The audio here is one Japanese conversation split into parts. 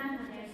ランドです。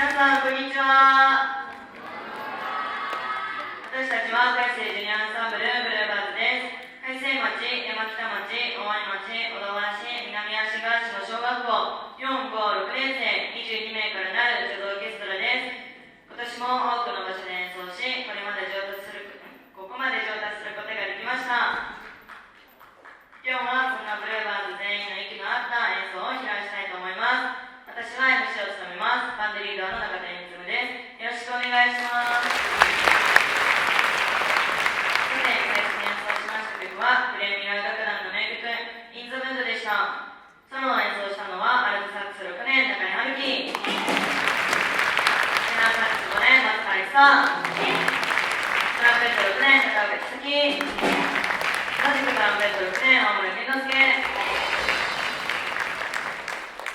皆さんこんにちは。私たちは海星ジュニアアンサンブルブルーバーズです。海星町、山北町、大鰐町、小田原市、南足柄市の小学校4、5、6年生22名からなる女童オーケストラです。今年も多くの場所で演奏し、ここまで上達することができました。今日はそんなブルーバーズ全員の息の合った演奏を披露したいと思います。私は MC を務めます。バンドリーダーの中田光夢です。よろしくお願いします。去年最初に演奏しました曲はプレミア楽団の名曲「イン・ザ・ムード」でした。ソロを演奏したのはアルトサックス6年中井春樹、テナーサックス5年松川理沙、トランペット6年高岡千咲、同じくトランペット6年大森健之介。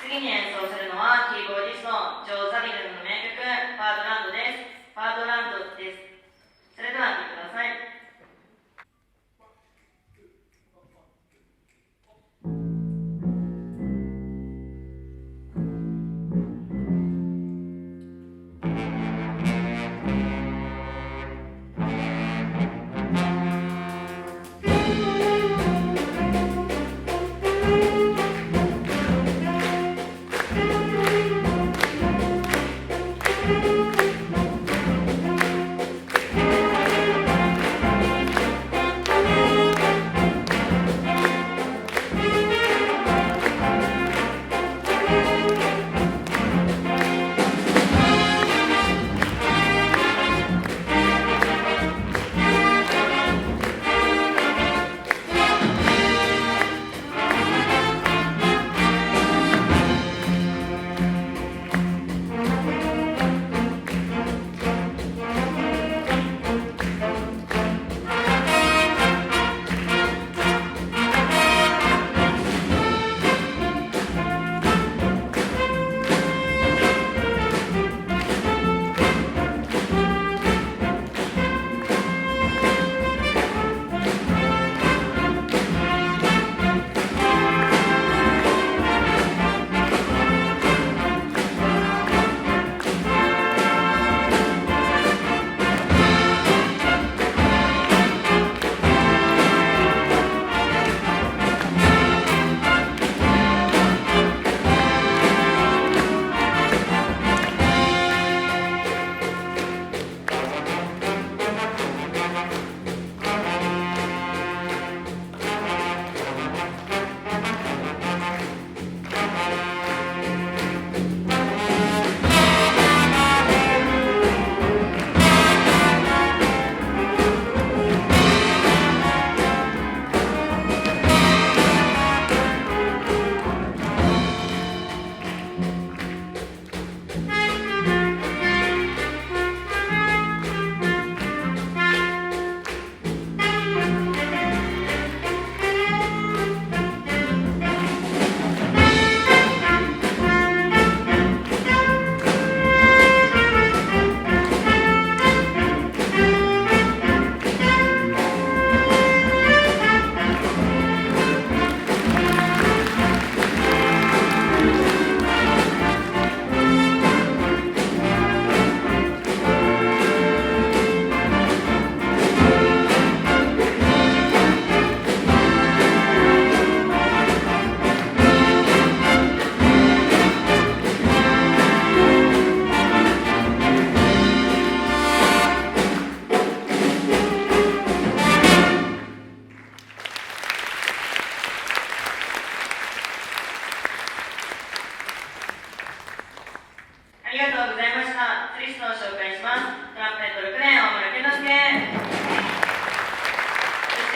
次に演奏するのはキーボーディストジョー・ザビルの名曲「パードランド」です。パードランドです。それでは聴いてください。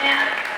して歩き